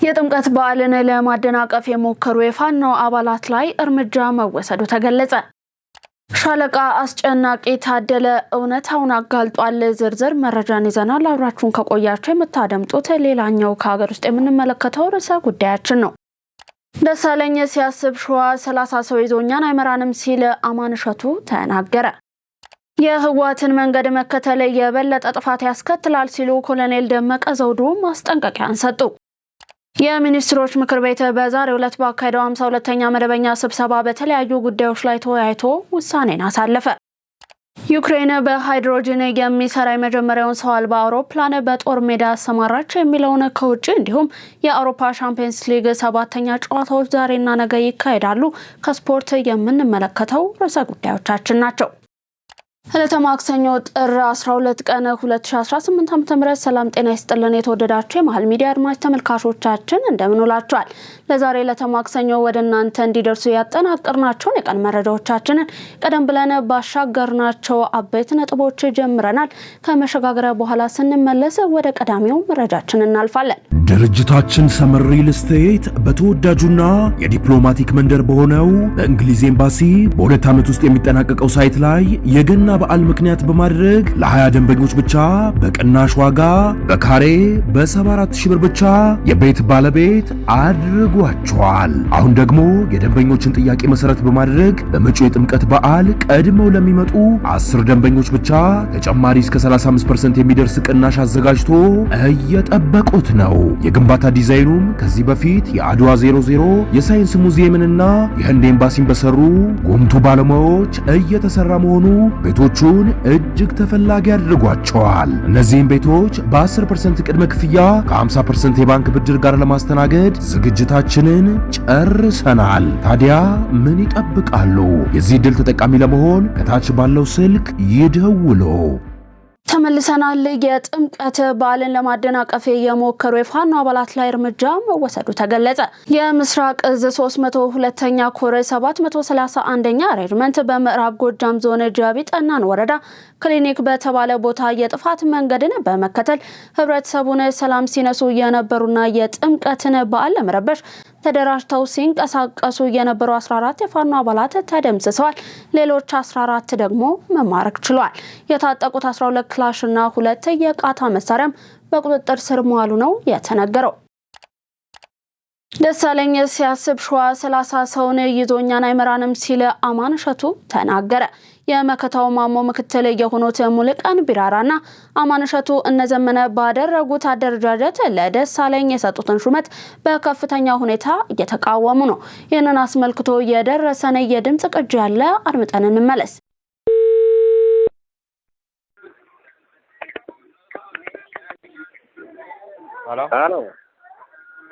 የጥምቀት በዓልን ለማደናቀፍ የሞከሩ የፋኖ አባላት ላይ እርምጃ መወሰዱ ተገለጸ። ሻለቃ አስጨናቂ ታደለ እውነታውን አጋልጧል። ዝርዝር መረጃን ይዘናል። አብራችሁን ከቆያችሁ የምታደምጡት ሌላኛው ከሀገር ውስጥ የምንመለከተው ርዕሰ ጉዳያችን ነው። ደሳለኝ ሲያስብ ሸዋ 30 ሰው ይዞኛን አይመራንም ሲል አማን እሸቱ ተናገረ። የህወሓትን መንገድ መከተል የበለጠ ጥፋት ያስከትላል ሲሉ ኮሎኔል ደመቀ ዘውዱ ማስጠንቀቂያን ሰጡ። የሚኒስትሮች ምክር ቤት በዛሬው ዕለት ባካሄደው 52ኛ መደበኛ ስብሰባ በተለያዩ ጉዳዮች ላይ ተወያይቶ ውሳኔን አሳለፈ። ዩክሬን በሃይድሮጅን የሚሰራ የመጀመሪያውን ሰው አልባ አውሮፕላን በጦር ሜዳ አሰማራች የሚለውን ከውጭ እንዲሁም የአውሮፓ ቻምፒየንስ ሊግ 7ኛ ጨዋታዎች ዛሬና ነገ ይካሄዳሉ። ከስፖርት የምንመለከተው ርዕሰ ጉዳዮቻችን ናቸው። ዕለተ ማክሰኞ ጥር 12 ቀን 2018 ዓ.ም ሰላም ጤና ይስጥልን። የተወደዳችሁ የመሃል ሚዲያ አድማጭ ተመልካቾቻችን እንደምን ውላችኋል? ለዛሬ ዕለተ ማክሰኞ ወደ እናንተ እንዲደርሱ ያጠናቀርናቸውን የቀን መረጃዎቻችንን ቀደም ብለን ባሻገርናቸው አበይት ነጥቦች ጀምረናል። ከመሸጋገሪያ በኋላ ስንመለስ ወደ ቀዳሚው መረጃችን እናልፋለን። ድርጅታችን ሰመር ሪል ስቴት በተወዳጁና የዲፕሎማቲክ መንደር በሆነው በእንግሊዝ ኤምባሲ በሁለት ዓመት ውስጥ የሚጠናቀቀው ሳይት ላይ የገና በዓል ምክንያት በማድረግ ለ20 ደንበኞች ብቻ በቅናሽ ዋጋ በካሬ በ74,000 ብር ብቻ የቤት ባለቤት አድርጓቸዋል። አሁን ደግሞ የደንበኞችን ጥያቄ መሰረት በማድረግ በመጪው የጥምቀት በዓል ቀድመው ለሚመጡ 10 ደንበኞች ብቻ ተጨማሪ እስከ 35% የሚደርስ ቅናሽ አዘጋጅቶ እየጠበቁት ነው። የግንባታ ዲዛይኑም ከዚህ በፊት የአድዋ 00 የሳይንስ ሙዚየምንና የህንድ ኤምባሲን በሰሩ ጉምቱ ባለሙያዎች እየተሰራ መሆኑ ቤቶቹን እጅግ ተፈላጊ አድርጓቸዋል። እነዚህም ቤቶች በ10% ቅድመ ክፍያ ከ50% የባንክ ብድር ጋር ለማስተናገድ ዝግጅታችንን ጨርሰናል። ታዲያ ምን ይጠብቃሉ? የዚህ ድል ተጠቃሚ ለመሆን ከታች ባለው ስልክ ይደውሉ። ተመልሰናል። የጥምቀት በዓልን ለማደናቀፍ የሞከሩ የፋኖ አባላት ላይ እርምጃ መወሰዱ ተገለጸ። የምስራቅ እዝ 302ኛ ኮር 731ኛ ሬጅመንት በምዕራብ ጎጃም ዞን ጃቢ ጠናን ወረዳ ክሊኒክ በተባለ ቦታ የጥፋት መንገድን በመከተል ህብረተሰቡን ሰላም ሲነሱ የነበሩና የጥምቀትን በዓል ለመረበሽ ተደራጅተው ሲንቀሳቀሱ የነበሩ 14 የፋኖ አባላት ተደምስሰዋል። ሌሎች 14 ደግሞ መማረክ ችሏል። የታጠቁት 12 ክላሽ እና 2 የቃታ መሳሪያም በቁጥጥር ስር መዋሉ ነው የተነገረው። ደሳለኝ ሲያስብ ሸዋ 30 ሰውን ይዞኛን አይመራንም ሲል አማን እሸቱ ተናገረ። የመከታው ማሞ ምክትል የሆኑት ሙልቀን ቢራራና አማን እሸቱ እነዘመነ ባደረጉት አደረጃጀት ለደሳለኝ የሰጡትን ሹመት በከፍተኛ ሁኔታ እየተቃወሙ ነው። ይህንን አስመልክቶ የደረሰን የድምጽ ቅጂ ያለ አድምጠን እንመለስ። ሄሎ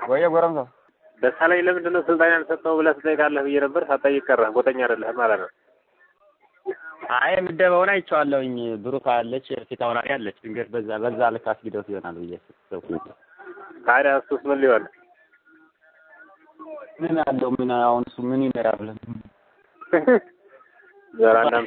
ወይ ጎረምሳ ደሳለኝ ለምንድን ነው ስልጣን ያልሰጠው ብለህ ትጠይቃለህ ብዬ ነበር። ሳትጠይቅ ቀረህ። ጎጠኛ አይደለህ ማለት ነው። አይ ምደባውን አይቼዋለሁኝ። ብሩክ አለች ፊት አውራሪ አለች። ድንገት በዛ ልክ አስጊደውት ይሆናል ብዬ አስብኩኝ። ታዲያ እሱስ ምን ሊሆን ምን አለው? ምን አሁን እሱ ምን ይመራል? ዘራናም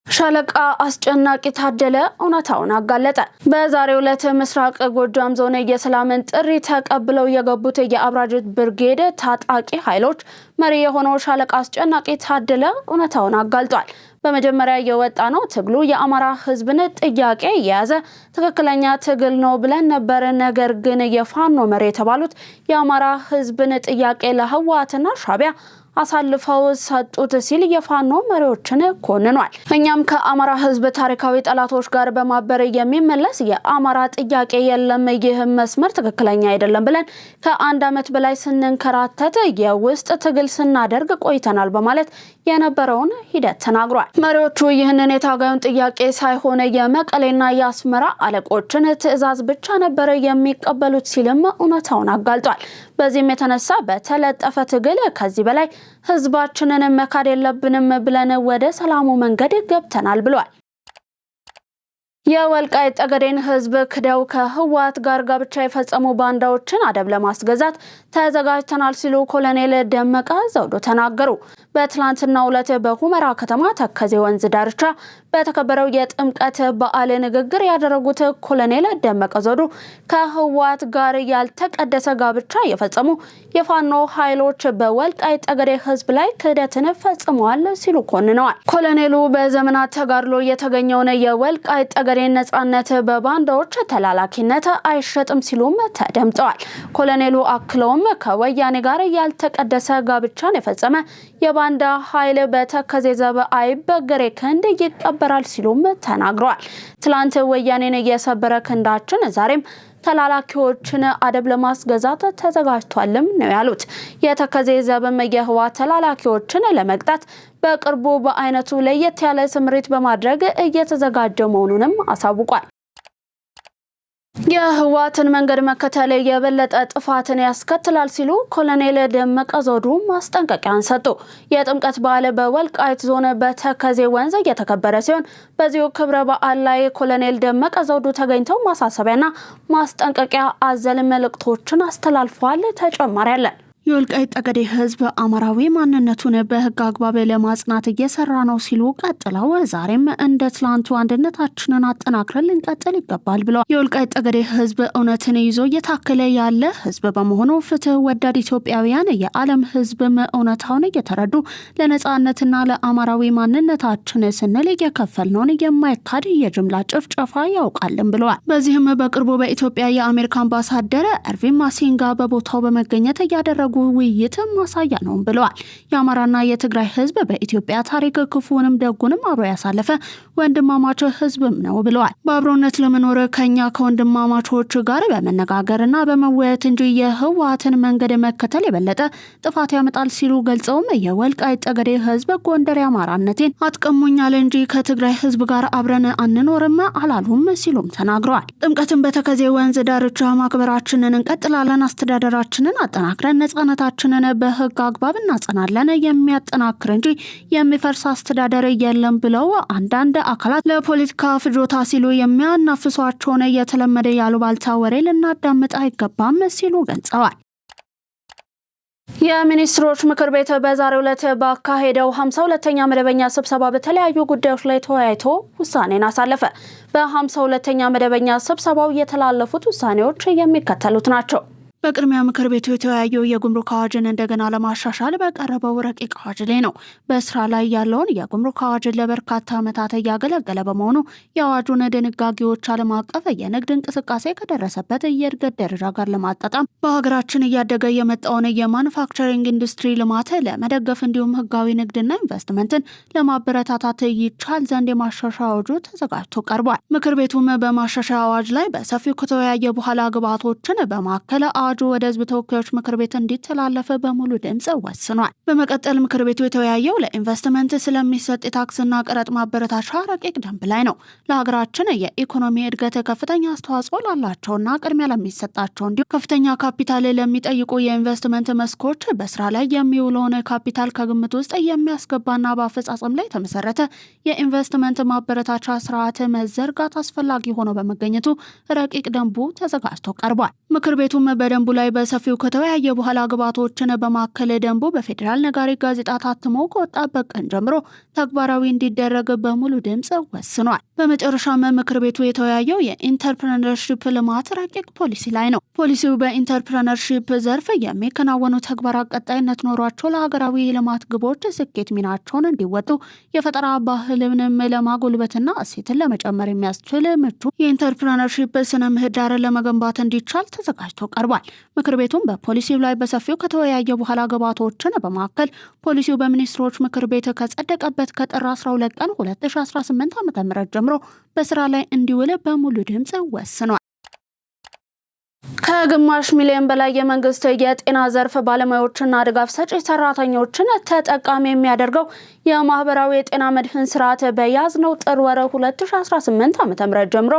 ሻለቃ አስጨናቂ ታደለ እውነታውን አጋለጠ። በዛሬው ዕለት ምስራቅ ጎጃም ዞን የሰላምን ጥሪ ተቀብለው የገቡት የአብራጅት ብርጌድ ታጣቂ ኃይሎች መሪ የሆነው ሻለቃ አስጨናቂ ታደለ እውነታውን አጋልጧል። በመጀመሪያ የወጣ ነው ትግሉ የአማራ ህዝብን ጥያቄ የያዘ ትክክለኛ ትግል ነው ብለን ነበር። ነገር ግን የፋኖ መሪ የተባሉት የአማራ ህዝብን ጥያቄ ለህወሓትና ሻዕቢያ አሳልፈው ሰጡት ሲል የፋኖ መሪዎችን ኮንኗል። እኛም ከአማራ ህዝብ ታሪካዊ ጠላቶች ጋር በማበር የሚመለስ የአማራ ጥያቄ የለም፣ ይህ መስመር ትክክለኛ አይደለም ብለን ከ1 ዓመት በላይ ስንንከራተት የውስጥ ትግል ስናደርግ ቆይተናል በማለት የነበረውን ሂደት ተናግሯል። መሪዎቹ ይህንን የታጋዩን ጥያቄ ሳይሆን የመቀሌና የአስመራ አለቆችን ትዕዛዝ ብቻ ነበር የሚቀበሉት ሲልም እውነታውን አጋልጧል። በዚህም የተነሳ በተለጠፈ ትግል ከዚህ በላይ ህዝባችንን መካድ የለብንም ብለን ወደ ሰላሙ መንገድ ገብተናል ብሏል። የወልቃይት ጠገዴን ህዝብ ክደው ከህወሓት ጋር ጋብቻ የፈጸሙ ባንዳዎችን አደብ ለማስገዛት ተዘጋጅተናል ሲሉ ኮሎኔል ደመቀ ዘውዱ ተናገሩ። በትላንትናው ዕለት በሁመራ ከተማ ተከዜ ወንዝ ዳርቻ በተከበረው የጥምቀት በዓል ንግግር ያደረጉት ኮሎኔል ደመቀ ዘውዱ ከህወሓት ጋር ያልተቀደሰ ጋብቻ የፈጸሙ የፋኖ ኃይሎች በወልቃይት ጠገዴ ህዝብ ላይ ክህደትን ፈጽመዋል ሲሉ ኮንነዋል። ኮሎኔሉ በዘመናት ተጋድሎ የተገኘውን የወልቃይት ጠገዴ ነጻነት በባንዳዎች ተላላኪነት አይሸጥም ሲሉም ተደምጠዋል። ኮሎኔሉ አክለውም ከወያኔ ጋር ያልተቀደሰ ጋብቻን የፈጸመ የባንዳ ኃይል በተከዜ ዘብ አይበገሬ ክንድ ይቀበራል ሲሉም ተናግረዋል። ትላንት ወያኔን የሰበረ ክንዳችን ዛሬም ተላላኪዎችን አደብ ለማስገዛት ተዘጋጅቷልም ነው ያሉት። የተከዜ ዘብም የህወሓት ተላላኪዎችን ለመቅጣት በቅርቡ በአይነቱ ለየት ያለ ስምሪት በማድረግ እየተዘጋጀ መሆኑንም አሳውቋል። የህወሓትን መንገድ መከተል የበለጠ ጥፋትን ያስከትላል ሲሉ ኮሎኔል ደመቀ ዘውዱ ማስጠንቀቂያን ሰጡ። የጥምቀት በዓል በወልቃይት ዞን በተከዜ ወንዝ እየተከበረ ሲሆን በዚሁ ክብረ በዓል ላይ ኮሎኔል ደመቀ ዘውዱ ተገኝተው ማሳሰቢያና ማስጠንቀቂያ አዘል መልእክቶችን አስተላልፈዋል። ተጨማሪ አለ። የወልቃይት ጠገዴ ህዝብ አማራዊ ማንነቱን በህግ አግባብ ለማጽናት እየሰራ ነው ሲሉ ቀጥለው ዛሬም እንደ ትላንቱ አንድነታችንን አጠናክረን ልንቀጥል ይገባል ብለዋል። የወልቃይት ጠገዴ ህዝብ እውነትን ይዞ እየታከለ ያለ ህዝብ በመሆኑ ፍትህ ወዳድ ኢትዮጵያውያን የዓለም ህዝብም እውነታውን እየተረዱ ለነጻነትና ለአማራዊ ማንነታችን ስንል እየከፈልነውን የማይካድ የጅምላ ጭፍጨፋ ያውቃልን ብለዋል። በዚህም በቅርቡ በኢትዮጵያ የአሜሪካ አምባሳደር ኤርቪን ማሲንጋ በቦታው በመገኘት እያደረጉ ውይይት ማሳያ ነው ብለዋል። የአማራና የትግራይ ህዝብ በኢትዮጵያ ታሪክ ክፉንም ደጉንም አብሮ ያሳለፈ ወንድማማች ህዝብም ነው ብለዋል። በአብሮነት ለመኖር ከኛ ከወንድማማቾች ጋር በመነጋገርና በመወያየት እንጂ የህወሓትን መንገድ መከተል የበለጠ ጥፋት ያመጣል ሲሉ ገልጸውም የወልቃይት ጠገዴ ህዝብ ጎንደር አማራነቴን አጥቀሙኛል እንጂ ከትግራይ ህዝብ ጋር አብረን አንኖርም አላሉም ሲሉም ተናግረዋል። ጥምቀትን በተከዜ ወንዝ ዳርቻ ማክበራችንን እንቀጥላለን። አስተዳደራችንን አጠናክረን ነጻነታችንን በህግ አግባብ እናጸናለን። የሚያጠናክር እንጂ የሚፈርስ አስተዳደር የለም ብለው አንዳንድ አካላት ለፖለቲካ ፍጆታ ሲሉ የሚያናፍሷቸውን የተለመደ ያሉባልታ ወሬ ልናዳምጥ አይገባም ሲሉ ገልጸዋል። የሚኒስትሮች ምክር ቤት በዛሬው ዕለት ባካሄደው 52ኛ መደበኛ ስብሰባ በተለያዩ ጉዳዮች ላይ ተወያይቶ ውሳኔን አሳለፈ። በ52ኛ መደበኛ ስብሰባው የተላለፉት ውሳኔዎች የሚከተሉት ናቸው። በቅድሚያ ምክር ቤቱ የተወያየው የጉምሩክ አዋጅን እንደገና ለማሻሻል በቀረበው ረቂቅ አዋጅ ላይ ነው። በስራ ላይ ያለውን የጉምሩክ አዋጅን ለበርካታ ዓመታት እያገለገለ በመሆኑ የአዋጁን ድንጋጌዎች ዓለም አቀፍ የንግድ እንቅስቃሴ ከደረሰበት የእድገት ደረጃ ጋር ለማጣጣም በሀገራችን እያደገ የመጣውን የማኑፋክቸሪንግ ኢንዱስትሪ ልማት ለመደገፍ እንዲሁም ህጋዊ ንግድና ኢንቨስትመንትን ለማበረታታት ይቻል ዘንድ የማሻሻያ አዋጁ ተዘጋጅቶ ቀርቧል። ምክር ቤቱም በማሻሻያ አዋጅ ላይ በሰፊው ከተወያየ በኋላ ግብዓቶችን በማከለ ወደ ህዝብ ተወካዮች ምክር ቤት እንዲተላለፈ በሙሉ ድምጽ ወስኗል። በመቀጠል ምክር ቤቱ የተወያየው ለኢንቨስትመንት ስለሚሰጥ የታክስና ቀረጥ ማበረታቻ ረቂቅ ደንብ ላይ ነው። ለሀገራችን የኢኮኖሚ እድገት ከፍተኛ አስተዋጽኦ ላላቸውና ቅድሚያ ለሚሰጣቸው እንዲሁም ከፍተኛ ካፒታል ለሚጠይቁ የኢንቨስትመንት መስኮች በስራ ላይ የሚውለውን ካፒታል ከግምት ውስጥ የሚያስገባና በአፈጻጸም ላይ የተመሰረተ የኢንቨስትመንት ማበረታቻ ስርዓት መዘርጋት አስፈላጊ ሆኖ በመገኘቱ ረቂቅ ደንቡ ተዘጋጅቶ ቀርቧል። ምክር ቤቱም በደንቡ ላይ በሰፊው ከተወያየ በኋላ ግብዓቶችን በማከለ ደንቡ በፌዴራል ነጋሪት ጋዜጣ ታትሞ ከወጣበት ቀን ጀምሮ ተግባራዊ እንዲደረግ በሙሉ ድምጽ ወስኗል። በመጨረሻም ምክር ቤቱ የተወያየው የኢንተርፕረነርሺፕ ልማት ረቂቅ ፖሊሲ ላይ ነው። ፖሊሲው በኢንተርፕረነርሺፕ ዘርፍ የሚከናወኑ ተግባራት ቀጣይነት ኖሯቸው ለሀገራዊ የልማት ግቦች ስኬት ሚናቸውን እንዲወጡ የፈጠራ ባህልንም ለማጎልበትና እሴትን ለመጨመር የሚያስችል ምቹ የኢንተርፕረነርሺፕ ስነ ምህዳር ለመገንባት እንዲቻል ተዘጋጅቶ ቀርቧል። ምክር ቤቱም በፖሊሲው ላይ በሰፊው ከተወያየ በኋላ ግብዓቶችን በማከል ፖሊሲው በሚኒስትሮች ምክር ቤት ከጸደቀበት ከጥር 12 ቀን 2018 ዓ.ም ጀምሮ በስራ ላይ እንዲውል በሙሉ ድምጽ ወስኗል። ከግማሽ ሚሊዮን በላይ የመንግስት የጤና ዘርፍ ባለሙያዎችና ድጋፍ ሰጪ ሰራተኞችን ተጠቃሚ የሚያደርገው የማህበራዊ የጤና መድህን ስርዓት በያዝነው ጥር ወር 2018 ዓ.ም ጀምሮ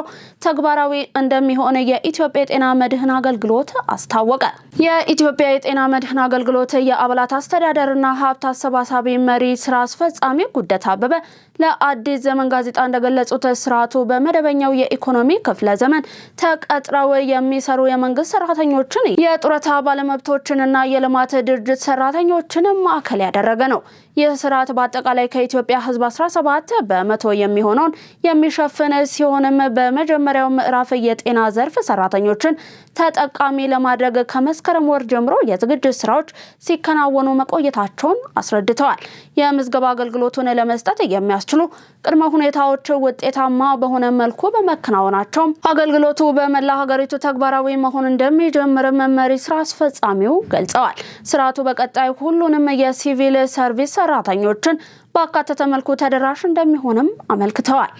ተግባራዊ እንደሚሆን የኢትዮጵያ የጤና መድህን አገልግሎት አስታወቀ። የኢትዮጵያ የጤና መድህን አገልግሎት የአባላት አስተዳደርና ሀብት አሰባሳቢ መሪ ስራ አስፈጻሚ ጉደታ አበበ ለአዲስ ዘመን ጋዜጣ እንደገለጹት ስርዓቱ በመደበኛው የኢኮኖሚ ክፍለ ዘመን ተቀጥረው የሚሰሩ የመንግስት ሰራተኞችን፣ የጡረታ ባለመብቶችንና የልማት ድርጅት ሰራተኞችን ማዕከል ያደረገ ነው። ይህ ስርዓት በአጠቃላይ ከኢትዮጵያ ህዝብ 17 በመቶ የሚሆነውን የሚሸፍን ሲሆንም በመጀመሪያው ምዕራፍ የጤና ዘርፍ ሰራተኞችን ተጠቃሚ ለማድረግ ከመስከረም ወር ጀምሮ የዝግጅት ስራዎች ሲከናወኑ መቆየታቸውን አስረድተዋል። የምዝገባ አገልግሎቱን ለመስጠት የሚያስችሉ ቅድመ ሁኔታዎች ውጤታማ በሆነ መልኩ በመከናወናቸው አገልግሎቱ በመላ ሀገሪቱ ተግባራዊ መሆን እንደሚጀምር መሪ ስራ አስፈጻሚው ገልጸዋል። ስርዓቱ በቀጣይ ሁሉንም የሲቪል ሰርቪስ ሰራተኞችን በአካተተ መልኩ ተደራሽ እንደሚሆንም አመልክተዋል።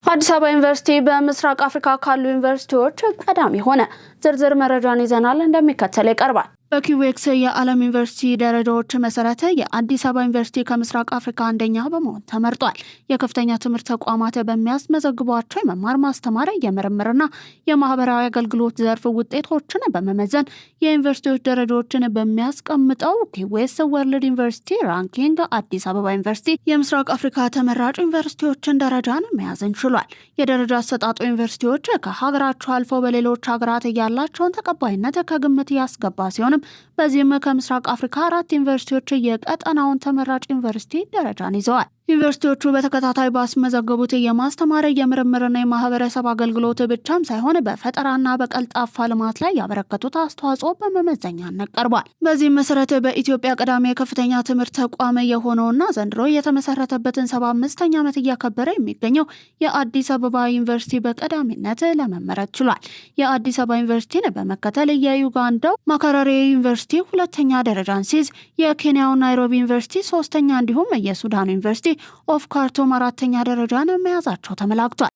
አዲስ አበባ ዩኒቨርሲቲ በምስራቅ አፍሪካ ካሉ ዩኒቨርሲቲዎች ቀዳሚ ሆነ። ዝርዝር መረጃን ይዘናል፣ እንደሚከተል ይቀርባል። በኪዌክስ የዓለም ዩኒቨርሲቲ ደረጃዎች መሰረት የአዲስ አበባ ዩኒቨርሲቲ ከምስራቅ አፍሪካ አንደኛ በመሆን ተመርጧል። የከፍተኛ ትምህርት ተቋማት በሚያስመዘግቧቸው የመማር ማስተማር፣ የምርምርና የማህበራዊ አገልግሎት ዘርፍ ውጤቶችን በመመዘን የዩኒቨርሲቲዎች ደረጃዎችን በሚያስቀምጠው ኪዌክስ ወርልድ ዩኒቨርሲቲ ራንኪንግ አዲስ አበባ ዩኒቨርሲቲ የምስራቅ አፍሪካ ተመራጭ ዩኒቨርሲቲዎችን ደረጃን መያዝን ችሏል። የደረጃ አሰጣጡ ዩኒቨርሲቲዎች ከሀገራቸው አልፈው በሌሎች ሀገራት ያላቸውን ተቀባይነት ከግምት ያስገባ ሲሆን በዚህም ከምስራቅ አፍሪካ 4 ዩኒቨርሲቲዎች የቀጠናውን ተመራጭ ዩኒቨርሲቲ ደረጃን ይዘዋል። ዩኒቨርሲቲዎቹ በተከታታይ ባስመዘገቡት የማስተማር፣ የምርምርና የማህበረሰብ አገልግሎት ብቻም ሳይሆን በፈጠራና በቀልጣፋ ልማት ላይ ያበረከቱት አስተዋጽኦ በመመዘኛነት ቀርቧል። በዚህም መሰረት በኢትዮጵያ ቀዳሚ የከፍተኛ ትምህርት ተቋም የሆነውና ዘንድሮ የተመሰረተበትን 75ኛ ዓመት እያከበረ የሚገኘው የአዲስ አበባ ዩኒቨርሲቲ በቀዳሚነት ለመመረጥ ችሏል። የአዲስ አበባ ዩኒቨርሲቲን በመከተል የዩጋንዳው ማካራሬ ዩኒቨርሲቲ ሁለተኛ ደረጃን ሲይዝ፣ የኬንያው ናይሮቢ ዩኒቨርሲቲ ሶስተኛ እንዲሁም የሱዳን ዩኒቨርሲቲ ኦፍ ካርቱም አራተኛ ደረጃን መያዛቸው ተመላክቷል።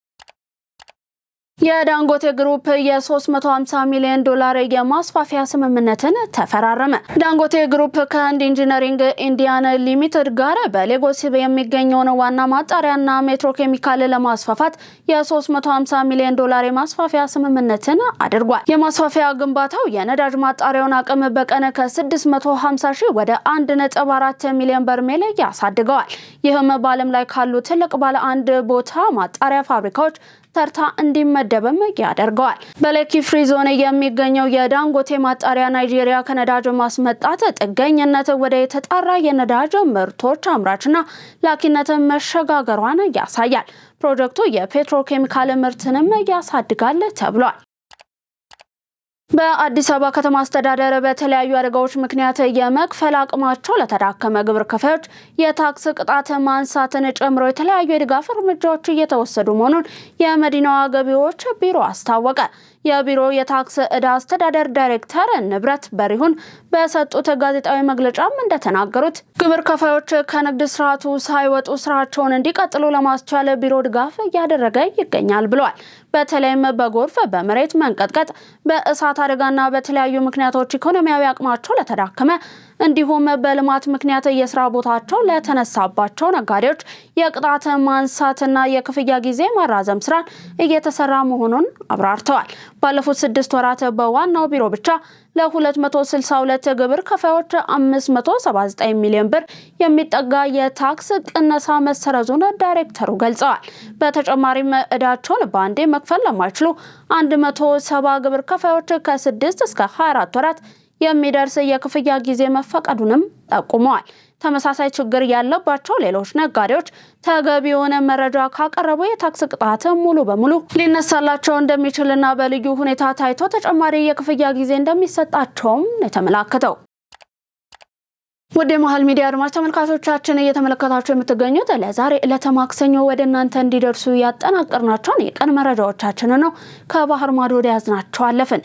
የዳንጎቴ ግሩፕ የ350 ሚሊዮን ዶላር የማስፋፊያ ስምምነትን ተፈራረመ። ዳንጎቴ ግሩፕ ከህንድ ኢንጂነሪንግ ኢንዲያን ሊሚትድ ጋር በሌጎስ የሚገኘውን ዋና ማጣሪያና ሜትሮ ኬሚካል ለማስፋፋት የ350 ሚሊዮን ዶላር የማስፋፊያ ስምምነትን አድርጓል። የማስፋፊያ ግንባታው የነዳጅ ማጣሪያውን አቅም በቀን ከ650 ሺህ ወደ 1.4 ሚሊዮን በርሜል ያሳድገዋል። ይህም በዓለም ላይ ካሉ ትልቅ ባለ አንድ ቦታ ማጣሪያ ፋብሪካዎች ተርታ እንዲመደብም ያደርገዋል። በሌኪ ፍሪ ዞን የሚገኘው የዳንጎቴ ማጣሪያ ናይጄሪያ ከነዳጅ ማስመጣት ጥገኝነት ወደ የተጣራ የነዳጅ ምርቶች አምራችና ላኪነት መሸጋገሯን ያሳያል። ፕሮጀክቱ የፔትሮኬሚካል ምርትንም ያሳድጋል ተብሏል። በአዲስ አበባ ከተማ አስተዳደር በተለያዩ አደጋዎች ምክንያት የመክፈል አቅማቸው ለተዳከመ ግብር ከፋዮች የታክስ ቅጣት ማንሳትን ጨምሮ የተለያዩ የድጋፍ እርምጃዎች እየተወሰዱ መሆኑን የመዲናዋ ገቢዎች ቢሮ አስታወቀ። የቢሮ የታክስ ዕዳ አስተዳደር ዳይሬክተር ንብረት በሪሁን በሰጡት ጋዜጣዊ መግለጫም እንደተናገሩት ግብር ከፋዮች ከንግድ ስርዓቱ ሳይወጡ ስራቸውን እንዲቀጥሉ ለማስቻል ቢሮ ድጋፍ እያደረገ ይገኛል ብለዋል። በተለይም በጎርፍ፣ በመሬት መንቀጥቀጥ፣ በእሳት አደጋና በተለያዩ ምክንያቶች ኢኮኖሚያዊ አቅማቸው ለተዳከመ እንዲሁም በልማት ምክንያት የስራ ቦታቸው ለተነሳባቸው ነጋዴዎች የቅጣት ማንሳትና የክፍያ ጊዜ ማራዘም ስራ እየተሰራ መሆኑን አብራርተዋል። ባለፉት 6 ወራት በዋናው ቢሮ ብቻ ለ262 ግብር ከፋዮች 579 ሚሊዮን ብር የሚጠጋ የታክስ ቅነሳ መሰረዙን ዳይሬክተሩ ገልጸዋል። በተጨማሪም ዕዳቸውን በአንዴ መክፈል ለማይችሉ 170 ግብር ከፋዮች ከ6 እስከ 24 ወራት የሚደርስ የክፍያ ጊዜ መፈቀዱንም ጠቁመዋል። ተመሳሳይ ችግር ያለባቸው ሌሎች ነጋዴዎች ተገቢውን መረጃ ካቀረቡ የታክስ ቅጣት ሙሉ በሙሉ ሊነሳላቸው እንደሚችልና በልዩ ሁኔታ ታይቶ ተጨማሪ የክፍያ ጊዜ እንደሚሰጣቸውም የተመላከተው። ወደ መሃል ሚዲያ አድማጭ ተመልካቾቻችን እየተመለከታችሁ የምትገኙት ለዛሬ ዕለተ ማክሰኞ ወደ እናንተ እንዲደርሱ ያጠናቀርናቸውን የቀን መረጃዎቻችን ነው። ከባህር ማዶ ወደ ያዝናቸው አለፍን።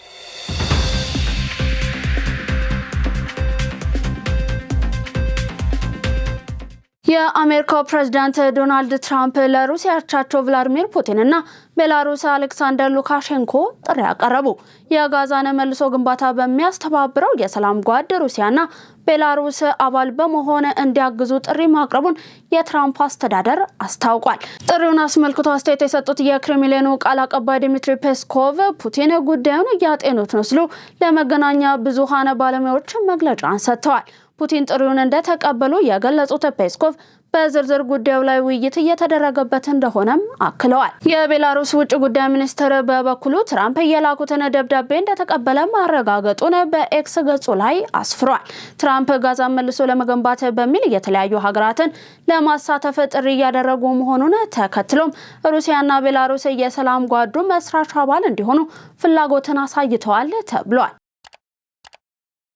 የአሜሪካው ፕሬዝዳንት ዶናልድ ትራምፕ ለሩሲያ አቻቸው ቭላዲሚር ፑቲን እና ቤላሩስ አሌክሳንደር ሉካሼንኮ ጥሪ ያቀረቡ። የጋዛን መልሶ ግንባታ በሚያስተባብረው የሰላም ጓድ ሩሲያና ቤላሩስ አባል በመሆን እንዲያግዙ ጥሪ ማቅረቡን የትራምፕ አስተዳደር አስታውቋል። ጥሪውን አስመልክቶ አስተያየት የሰጡት የክሬምሊኑ ቃል አቀባይ ዲሚትሪ ፔስኮቭ ፑቲን ጉዳዩን እያጤኑት ነው ሲሉ ለመገናኛ ብዙሃን ባለሙያዎች መግለጫን ሰጥተዋል። ፑቲን ጥሪውን እንደተቀበሉ የገለጹት ፔስኮቭ በዝርዝር ጉዳዩ ላይ ውይይት እየተደረገበት እንደሆነም አክለዋል። የቤላሩስ ውጭ ጉዳይ ሚኒስትር በበኩሉ ትራምፕ የላኩትን ደብዳቤ እንደተቀበለ ማረጋገጡን በኤክስ ገጹ ላይ አስፍሯል። ትራምፕ ጋዛን መልሶ ለመገንባት በሚል የተለያዩ ሀገራትን ለማሳተፍ ጥሪ እያደረጉ መሆኑን ተከትሎም ሩሲያና ቤላሩስ የሰላም ጓዱ መስራች አባል እንዲሆኑ ፍላጎትን አሳይተዋል ተብሏል።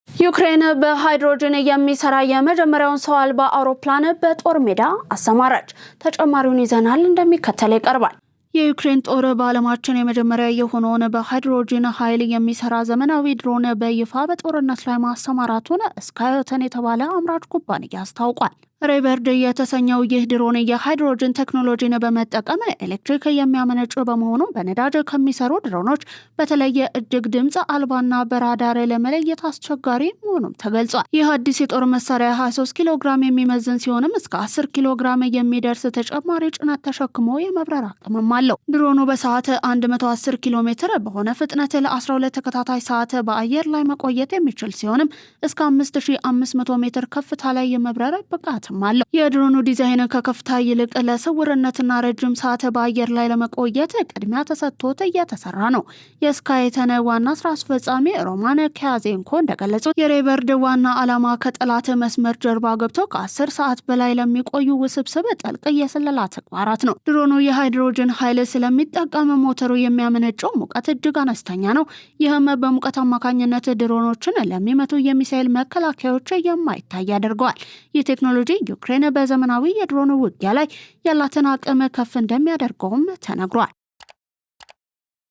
ዩክሬን በሃይድሮጅን የሚሰራ የመጀመሪያውን ሰው አልባ አውሮፕላን በጦር ሜዳ አሰማራች። ተጨማሪውን ይዘናል፣ እንደሚከተል ይቀርባል። የዩክሬን ጦር በዓለማችን የመጀመሪያ የሆነውን በሃይድሮጅን ኃይል የሚሰራ ዘመናዊ ድሮን በይፋ በጦርነት ላይ ማሰማራቱን ስካይዮተን የተባለ አምራች ኩባንያ አስታውቋል። ሬበርድ የተሰኘው ይህ ድሮን የሃይድሮጅን ቴክኖሎጂን በመጠቀም ኤሌክትሪክ የሚያመነጭ በመሆኑ በነዳጅ ከሚሰሩ ድሮኖች በተለየ እጅግ ድምፅ አልባና በራዳር ለመለየት አስቸጋሪ መሆኑም ተገልጿል። ይህ አዲስ የጦር መሳሪያ 23 ኪሎ ግራም የሚመዝን ሲሆንም እስከ 10 ኪሎ ግራም የሚደርስ ተጨማሪ ጭነት ተሸክሞ የመብረር አቅምም አለው። ድሮኑ በሰዓት 110 ኪሎ ሜትር በሆነ ፍጥነት ለ12 ተከታታይ ሰዓት በአየር ላይ መቆየት የሚችል ሲሆንም እስከ 5500 ሜትር ከፍታ ላይ የመብረር ብቃት አለው። የድሮኑ ዲዛይን ከከፍታ ይልቅ ለስውርነትና ረጅም ሰዓት በአየር ላይ ለመቆየት ቅድሚያ ተሰጥቶት እየተሰራ ነው። የስካይተን ዋና ስራ አስፈጻሚ ሮማን ኪያዜንኮ እንደገለጹት የሬበርድ ዋና ዓላማ ከጠላት መስመር ጀርባ ገብቶ ከ10 ሰዓት በላይ ለሚቆዩ ውስብስብ ጥልቅ የስለላ ተግባራት ነው። ድሮኑ የሃይድሮጅን ኃይል ስለሚጠቀም ሞተሩ የሚያመነጨው ሙቀት እጅግ አነስተኛ ነው። ይህም በሙቀት አማካኝነት ድሮኖችን ለሚመቱ የሚሳኤል መከላከያዎች የማይታይ ያደርገዋል። ይህ ቴክኖሎጂ ዩክሬን በዘመናዊ የድሮን ውጊያ ላይ ያላትን አቅም ከፍ እንደሚያደርገውም ተነግሯል።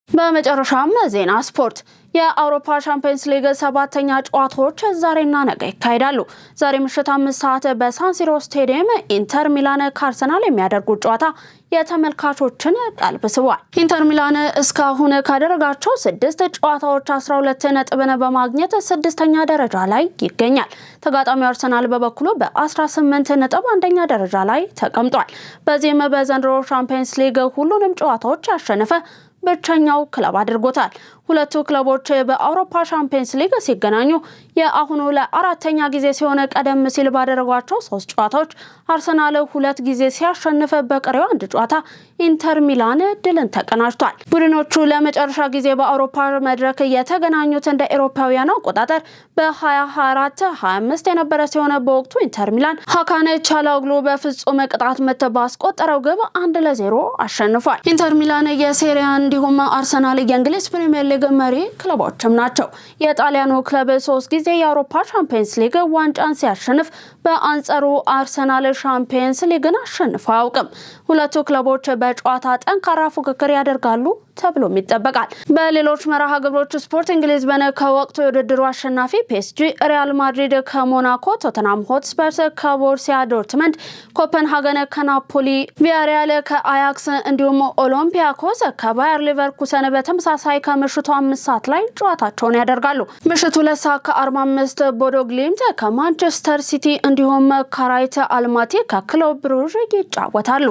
በመጨረሻም ዜና ስፖርት። የአውሮፓ ቻምፒየንስ ሊግ 7ኛ ጨዋታዎች ዛሬና ነገ ይካሄዳሉ። ዛሬ ምሽት 5 ሰዓት በሳን ሲሮ ስቴዲየም ኢንተር ሚላን ከአርሰናል የሚያደርጉት ጨዋታ የተመልካቾችን ቀልብ ስቧል። ኢንተር ሚላን እስካሁን ካደረጋቸው 6 ጨዋታዎች 12 ነጥብን በማግኘት 6ኛ ደረጃ ላይ ይገኛል። ተጋጣሚው አርሰናል በበኩሉ በ18 ነጥብ 1ኛ ደረጃ ላይ ተቀምጧል። በዚህም በዘንድሮ ቻምፒየንስ ሊግ ሁሉንም ጨዋታዎች ያሸነፈ ብቸኛው ክለብ አድርጎታል። ሁለቱ ክለቦች በአውሮፓ ቻምፒየንስ ሊግ ሲገናኙ የአሁኑ ለአራተኛ ጊዜ ሲሆን ቀደም ሲል ባደረጓቸው 3 ጨዋታዎች አርሰናል 2 ጊዜ ሲያሸንፍ በቀሪው 1 ጨዋታ ኢንተር ሚላን ድልን ተቀናጅቷል። ቡድኖቹ ለመጨረሻ ጊዜ በአውሮፓ መድረክ የተገናኙት እንደ አውሮፓውያን አቆጣጠር በ2024-25 የነበረ ሲሆን በወቅቱ ኢንተር ሚላን ሃካን ቻላግሉ በፍጹም ቅጣት ምት ባስቆጠረው ግብ 1-0 አሸንፏል። ኢንተር ሚላን የሴሪያ እንዲሁም አርሰናል የእንግሊዝ ፕሪሚየር ሊግ መሪ ክለቦችም ናቸው። የጣሊያኑ ክለብ 3 ጊዜ የአውሮፓ ቻምፒየንስ ሊግ ዋንጫን ሲያሸንፍ በአንጻሩ አርሰናል ቻምፒየንስ ሊግን አሸንፎ አያውቅም። ሁለቱ ክለቦች በጨዋታ ጠንካራ ፉክክር ያደርጋሉ ተብሎም ይጠበቃል። በሌሎች መርሃ ግብሮች ስፖርቲንግ ሊዝበን ከወቅቱ የውድድሩ አሸናፊ ፒኤስጂ፣ ሪያል ማድሪድ ከሞናኮ፣ ቶተንሃም ሆትስፐርስ ከቦሩሲያ ዶርትመንድ፣ ኮፐንሃገን ከናፖሊ፣ ቪያሪያል ከአያክስ እንዲሁም ኦሎምፒያኮስ ከባየር ሊቨርኩሰን በተመሳሳይ ከምሽቱ 5 ሰዓት ላይ ጨዋታቸውን ያደርጋሉ። ምሽቱ 2 ሰዓት ከ45 ቦዶ ግሊምት ከማንቸስተር ሲቲ እንዲሁም ካራይት አልማቲ ከክለብ ብሩዥ ይጫወታሉ።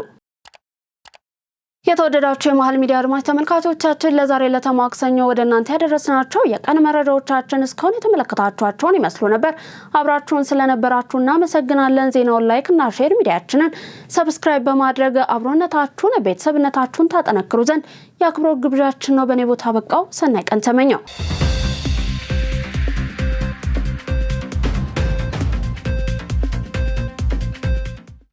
የተወደዳችሁ የመሃል ሚዲያ አድማጭ ተመልካቾቻችን ለዛሬ ለተማክሰኞ ወደ እናንተ ያደረስናቸው የቀን መረጃዎቻችን እስካሁን የተመለከታችኋቸውን ይመስሉ ነበር። አብራችሁን ስለነበራችሁ እናመሰግናለን። ዜናውን ላይክ እና ሼር፣ ሚዲያችንን ሰብስክራይብ በማድረግ አብሮነታችሁን ቤተሰብነታችሁን ታጠነክሩ ዘንድ የአክብሮት ግብዣችን ነው። በኔ ቦታ በቃው። ሰናይ ቀን ተመኘው።